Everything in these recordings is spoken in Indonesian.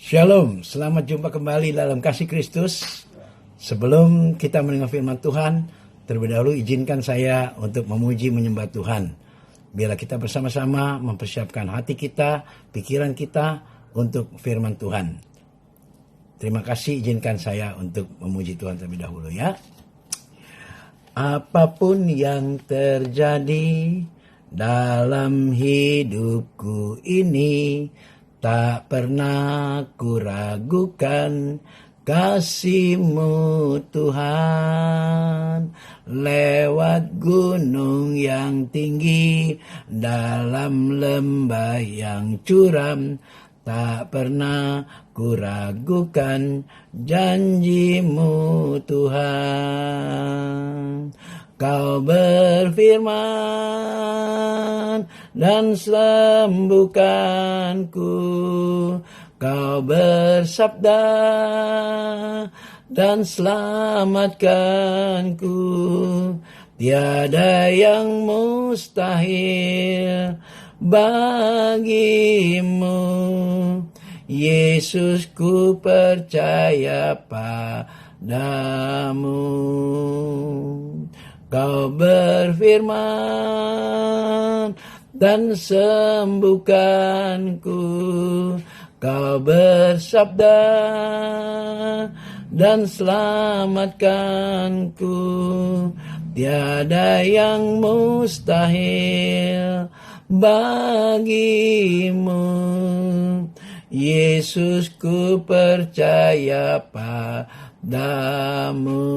Shalom, selamat jumpa kembali dalam kasih Kristus. Sebelum kita mendengar firman Tuhan, terlebih dahulu izinkan saya untuk memuji menyembah Tuhan. Biarlah kita bersama-sama mempersiapkan hati kita, pikiran kita untuk firman Tuhan. Terima kasih, izinkan saya untuk memuji Tuhan terlebih dahulu ya. Apapun yang terjadi dalam hidupku ini, tak pernah kuragukan kasih-Mu Tuhan. Lewat gunung yang tinggi, dalam lembah yang curam, tak pernah kuragukan janji-Mu Tuhan. Kau berfirman dan sembuhkanku, Kau bersabda dan selamatkanku. Tiada yang mustahil bagimu, Yesus, ku percaya padamu. Kau berfirman dan sembuhkanku, Kau bersabda dan selamatkanku. Tiada yang mustahil bagimu, Yesus, ku percaya padamu.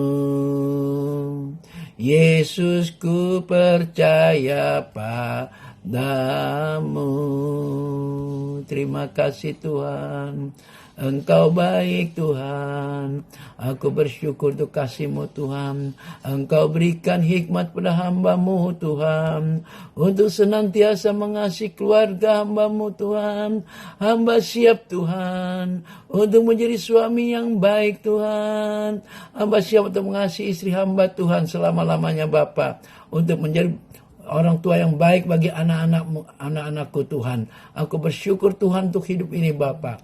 Yesus, ku percaya padamu. Terima kasih Tuhan, Engkau baik Tuhan. Aku bersyukur untuk kasih-Mu Tuhan. Engkau berikan hikmat pada hamba-Mu Tuhan, untuk senantiasa mengasihi keluarga hamba-Mu Tuhan. Hamba siap Tuhan untuk menjadi suami yang baik Tuhan. Hamba siap untuk mengasihi istri hamba Tuhan selama-lamanya Bapa, untuk menjadi orang tua yang baik bagi anak-anakku Tuhan. Aku bersyukur Tuhan untuk hidup ini Bapa.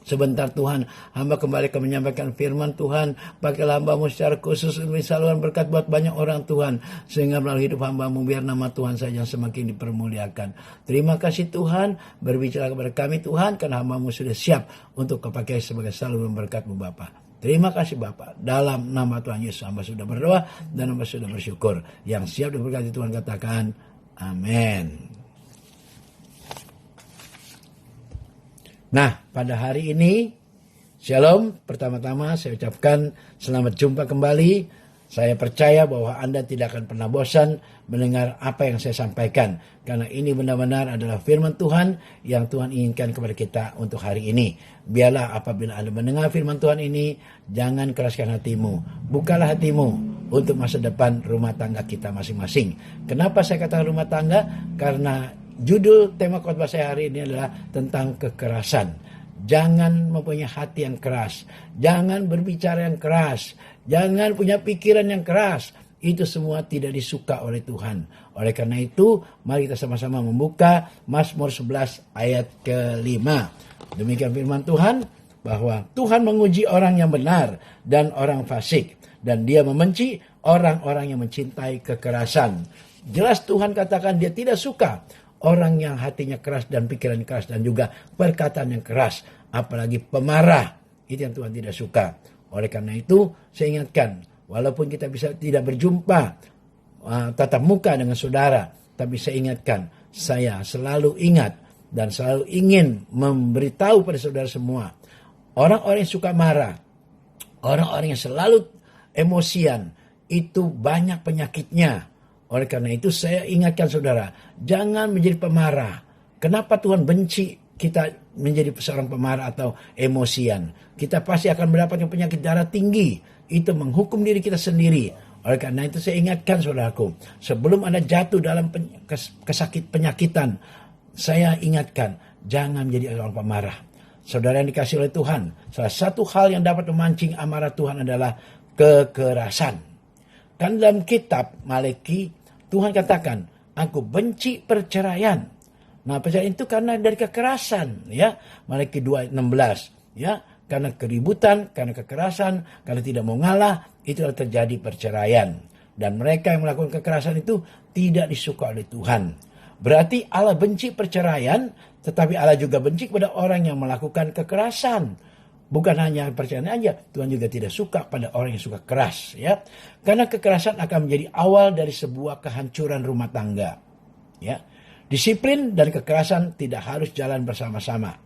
Sebentar Tuhan, hamba kembali akan menyampaikan firman Tuhan. Pakailah hamba-Mu secara khusus untuk saluran berkat buat banyak orang Tuhan, sehingga melalui hidup hamba-Mu biar nama Tuhan saja yang semakin dipermuliakan. Terima kasih Tuhan, berbicara kepada kami Tuhan, karena hamba-Mu sudah siap untuk kepakai sebagai saluran berkat-Mu Bapa. Terima kasih Bapa. Dalam nama Tuhan Yesus hamba sudah berdoa dan hamba sudah bersyukur. Yang siap diberkati Tuhan katakan amin. Nah, pada hari ini, Shalom, pertama-tama saya ucapkan selamat jumpa kembali. Saya percaya bahwa Anda tidak akan pernah bosan mendengar apa yang saya sampaikan, karena ini benar-benar adalah firman Tuhan yang Tuhan inginkan kepada kita untuk hari ini. Biarlah apabila Anda mendengar firman Tuhan ini, jangan keraskan hatimu. Bukalah hatimu untuk masa depan rumah tangga kita masing-masing. Kenapa saya katakan rumah tangga? Karena judul tema khotbah saya hari ini adalah tentang kekerasan. Jangan mempunyai hati yang keras, jangan berbicara yang keras, jangan punya pikiran yang keras. Itu semua tidak disuka oleh Tuhan. Oleh karena itu, mari kita sama-sama membuka Mazmur 11 ayat ke-5. Demikian firman Tuhan, bahwa Tuhan menguji orang yang benar dan orang fasik, dan Dia membenci orang-orang yang mencintai kekerasan. Jelas Tuhan katakan Dia tidak suka orang yang hatinya keras dan pikiran keras dan juga perkataan yang keras, apalagi pemarah. Itu yang Tuhan tidak suka. Oleh karena itu, saya ingatkan, walaupun kita bisa tidak berjumpa tatap muka dengan saudara, tapi saya ingatkan, saya selalu ingat dan selalu ingin memberitahu pada saudara semua, orang-orang yang suka marah, orang-orang yang selalu emosian, itu banyak penyakitnya. Oleh karena itu saya ingatkan saudara, jangan menjadi pemarah. Kenapa Tuhan benci kita menjadi seorang pemarah atau emosian? Kita pasti akan mendapatkan penyakit darah tinggi. Itu menghukum diri kita sendiri. Oleh karena itu saya ingatkan saudaraku, sebelum Anda jatuh dalam penyakitan, saya ingatkan, jangan menjadi orang pemarah. Saudara yang dikasih oleh Tuhan, salah satu hal yang dapat memancing amarah Tuhan adalah kekerasan. Kan dalam kitab Malaki, Tuhan katakan, aku benci perceraian. Nah, perceraian itu karena dari kekerasan, ya. Malaki 2:16. ya, karena keributan, karena kekerasan, karena tidak mau ngalah, itulah terjadi perceraian. Dan mereka yang melakukan kekerasan itu tidak disuka oleh Tuhan. Berarti Allah benci perceraian, tetapi Allah juga benci kepada orang yang melakukan kekerasan. Bukan hanya perceraian aja, Tuhan juga tidak suka pada orang yang suka keras, ya. Karena kekerasan akan menjadi awal dari sebuah kehancuran rumah tangga, ya. Disiplin dan kekerasan tidak harus jalan bersama-sama.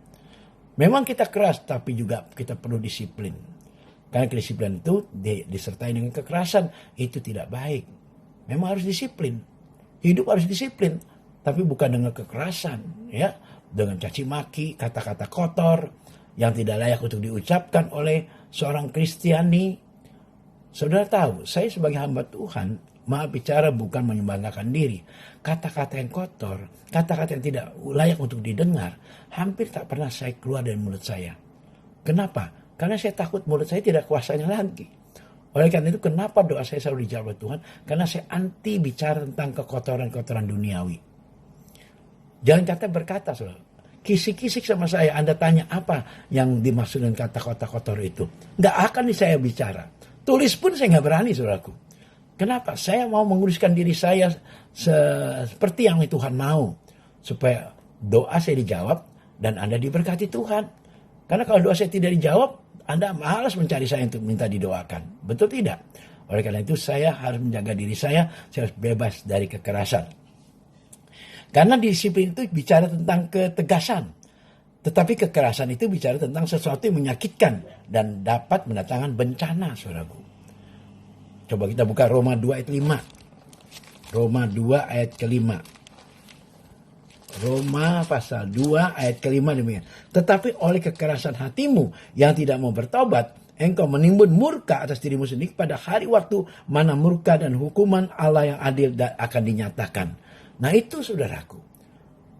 Memang kita keras, tapi juga kita perlu disiplin. Karena kedisiplinan itu disertai dengan kekerasan, itu tidak baik. Memang harus disiplin. Hidup harus disiplin, tapi bukan dengan kekerasan, ya, dengan caci maki, kata-kata kotor yang tidak layak untuk diucapkan oleh seorang Kristiani. Saudara tahu, saya sebagai hamba Tuhan, maaf bicara bukan menyembanggakan diri. Kata-kata yang kotor, kata-kata yang tidak layak untuk didengar, hampir tak pernah saya keluar dari mulut saya. Kenapa? Karena saya takut mulut saya tidak kuasanya lagi. Oleh karena itu, kenapa doa saya selalu dijawab oleh Tuhan? Karena saya anti bicara tentang kekotoran-kekotoran duniawi. Jangan berkata, saudara. Kisik-kisik sama saya, Anda tanya apa yang dimaksud dengan kata-kata kotor itu. Nggak akan saya bicara. Tulis pun saya nggak berani, saudaraku. Kenapa? Saya mau menguruskan diri saya seperti yang Tuhan mau. Supaya doa saya dijawab dan Anda diberkati Tuhan. Karena kalau doa saya tidak dijawab, Anda malas mencari saya untuk minta didoakan. Betul tidak? Oleh karena itu saya harus menjaga diri saya harus bebas dari kekerasan. Karena disiplin itu bicara tentang ketegasan. Tetapi kekerasan itu bicara tentang sesuatu yang menyakitkan dan dapat mendatangkan bencana, saudaraku. Coba kita buka Roma 2 ayat 5. Roma 2 ayat ke-5. Roma pasal 2 ayat ke-5 demikian. Tetapi oleh kekerasan hatimu yang tidak mau bertobat, engkau menimbun murka atas dirimu sendiri pada hari waktu mana murka dan hukuman Allah yang adil akan dinyatakan. Nah itu saudaraku.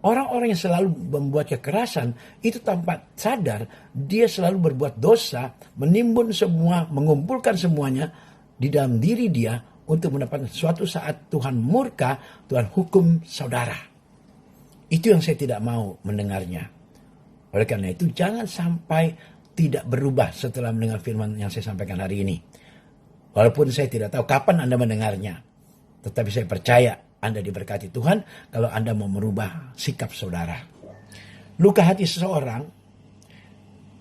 Orang-orang yang selalu membuat kekerasan itu tanpa sadar dia selalu berbuat dosa, menimbun semua, mengumpulkan semuanya di dalam diri dia untuk mendapatkan suatu saat Tuhan murka, Tuhan hukum saudara. Itu yang saya tidak mau mendengarnya. Oleh karena itu jangan sampai tidak berubah setelah mendengar firman yang saya sampaikan hari ini. Walaupun saya tidak tahu kapan Anda mendengarnya. Tetapi saya percaya Anda diberkati Tuhan kalau Anda mau merubah sikap saudara. Luka hati seseorang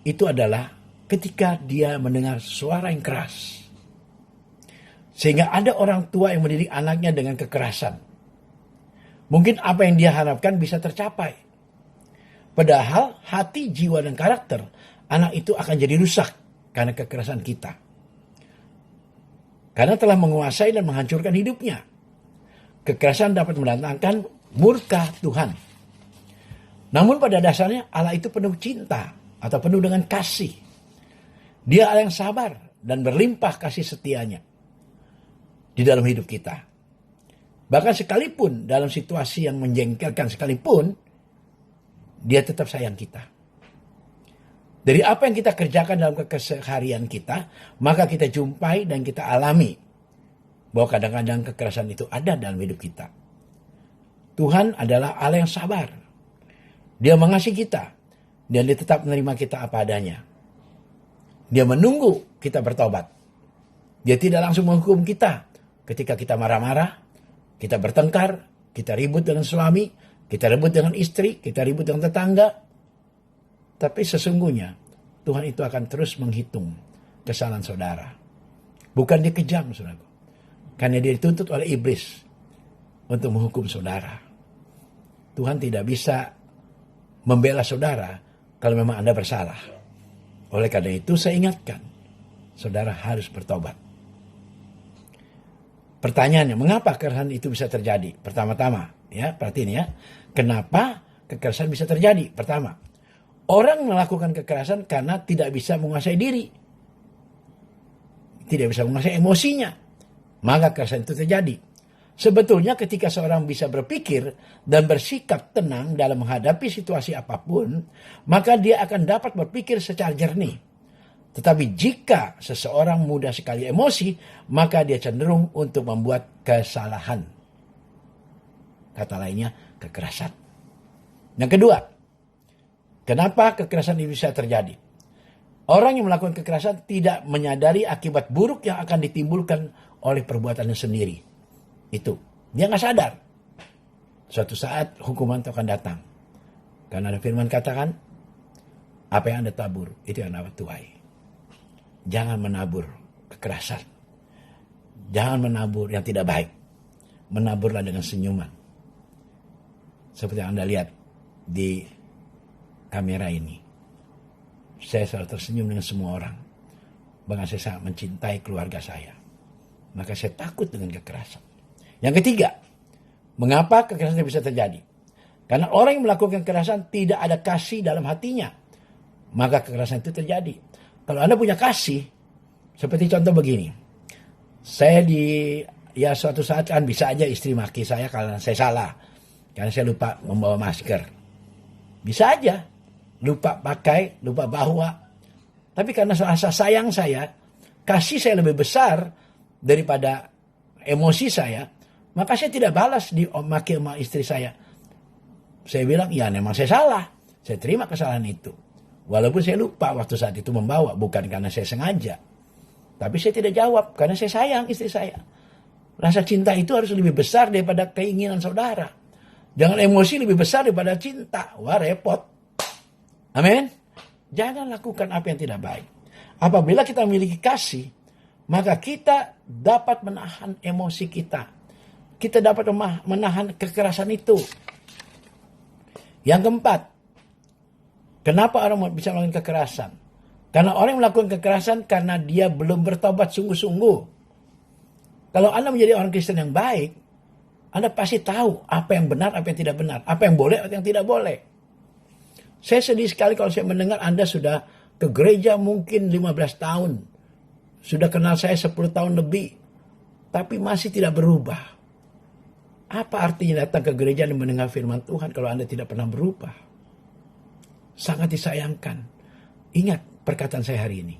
itu adalah ketika dia mendengar suara yang keras. Sehingga ada orang tua yang mendidik anaknya dengan kekerasan. Mungkin apa yang dia harapkan bisa tercapai. Padahal hati, jiwa, dan karakter anak itu akan jadi rusak karena kekerasan kita. Karena telah menguasai dan menghancurkan hidupnya. Kekerasan dapat mendatangkan murka Tuhan. Namun pada dasarnya Allah itu penuh cinta atau penuh dengan kasih. Dia Allah yang sabar dan berlimpah kasih setianya di dalam hidup kita. Bahkan sekalipun dalam situasi yang menjengkelkan sekalipun, dia tetap sayang kita. Dari apa yang kita kerjakan dalam keseharian kita, maka kita jumpai dan kita alami bahwa kadang-kadang kekerasan itu ada dalam hidup kita. Tuhan adalah Allah yang sabar. Dia mengasihi kita dan dia tetap menerima kita apa adanya. Dia menunggu kita bertobat. Dia tidak langsung menghukum kita. Ketika kita marah-marah, kita bertengkar, kita ribut dengan suami, kita ribut dengan istri, kita ribut dengan tetangga. Tapi sesungguhnya Tuhan itu akan terus menghitung kesalahan saudara. Bukan dia kejam, saudara. Karena dia dituntut oleh iblis untuk menghukum saudara. Tuhan tidak bisa membela saudara kalau memang Anda bersalah. Oleh karena itu saya ingatkan, saudara harus bertobat. Pertanyaannya, mengapa kekerasan itu bisa terjadi? Pertama-tama, ya, perhatiin ya. Kenapa kekerasan bisa terjadi? Pertama, orang melakukan kekerasan karena tidak bisa menguasai diri. Tidak bisa menguasai emosinya. Maka kekerasan itu terjadi. Sebetulnya ketika seorang bisa berpikir dan bersikap tenang dalam menghadapi situasi apapun, maka dia akan dapat berpikir secara jernih. Tetapi jika seseorang mudah sekali emosi, maka dia cenderung untuk membuat kesalahan. Kata lainnya, kekerasan. Yang kedua, kenapa kekerasan ini bisa terjadi? Orang yang melakukan kekerasan tidak menyadari akibat buruk yang akan ditimbulkan oleh perbuatannya sendiri. Itu. Dia nggak sadar. Suatu saat hukuman itu akan datang. Karena ada firman katakan, apa yang Anda tabur, itu yang Anda tuai. Jangan menabur kekerasan. Jangan menabur yang tidak baik. Menaburlah dengan senyuman. Seperti yang Anda lihat di kamera ini. Saya selalu tersenyum dengan semua orang. Bahkan saya sangat mencintai keluarga saya. Maka saya takut dengan kekerasan. Yang ketiga, mengapa kekerasan bisa terjadi? Karena orang yang melakukan kekerasan tidak ada kasih dalam hatinya. Maka kekerasan itu terjadi. Kalau Anda punya kasih, seperti contoh begini. Saya suatu saat kan bisa aja istri maki saya karena saya salah. Karena saya lupa membawa masker. Bisa aja. Lupa pakai, lupa bawa. Tapi karena rasa sayang saya, kasih saya lebih besar daripada emosi saya, maka saya tidak balas di maki sama istri saya. Saya bilang, ya memang saya salah. Saya terima kesalahan itu. Walaupun saya lupa waktu saat itu membawa, bukan karena saya sengaja. Tapi saya tidak jawab, karena saya sayang istri saya. Rasa cinta itu harus lebih besar daripada keinginan saudara. Jangan emosi lebih besar daripada cinta. Wah, repot. Amin. Jangan lakukan apa yang tidak baik. Apabila kita memiliki kasih, maka kita dapat menahan emosi kita. Kita dapat menahan kekerasan itu. Yang keempat, kenapa orang bisa melakukan kekerasan? Karena orang yang melakukan kekerasan karena dia belum bertobat sungguh-sungguh. Kalau Anda menjadi orang Kristen yang baik, Anda pasti tahu apa yang benar, apa yang tidak benar. Apa yang boleh, apa yang tidak boleh. Saya sedih sekali kalau saya mendengar Anda sudah ke gereja mungkin 15 tahun. Sudah kenal saya 10 tahun lebih. Tapi masih tidak berubah. Apa artinya datang ke gereja dan mendengar firman Tuhan kalau Anda tidak pernah berubah? Sangat disayangkan. Ingat perkataan saya hari ini.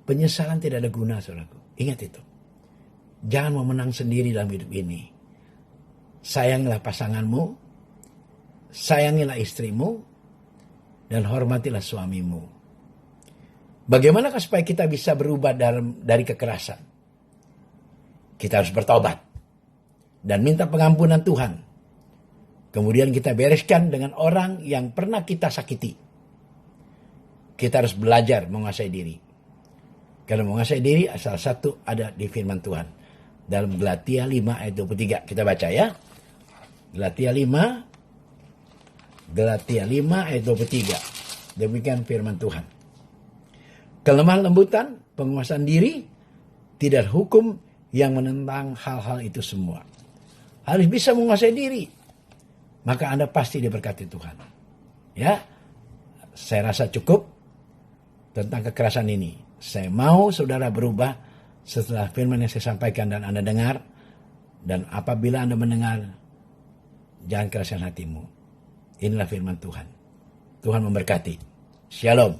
Penyesalan tidak ada guna, saudaraku. Ingat itu. Jangan mau menang sendiri dalam hidup ini. Sayangilah pasanganmu. Sayangilah istrimu. Dan hormatilah suamimu. Bagaimanakah supaya kita bisa berubah dari kekerasan? Kita harus bertobat. Dan minta pengampunan Tuhan. Kemudian kita bereskan dengan orang yang pernah kita sakiti. Kita harus belajar menguasai diri. Karena menguasai diri salah satu ada di firman Tuhan. Dalam Galatia 5 ayat 23. Kita baca ya. Galatia 5 ayat 23. Demikian firman Tuhan. Kelemahan lembutan, penguasaan diri, tidak hukum yang menentang hal-hal itu semua. Harus bisa menguasai diri. Maka Anda pasti diberkati Tuhan. Ya, saya rasa cukup tentang kekerasan ini. Saya mau saudara berubah setelah firman yang saya sampaikan dan Anda dengar. Dan apabila Anda mendengar, jangan keraskan hatimu. Inilah firman Tuhan. Tuhan memberkati. Shalom.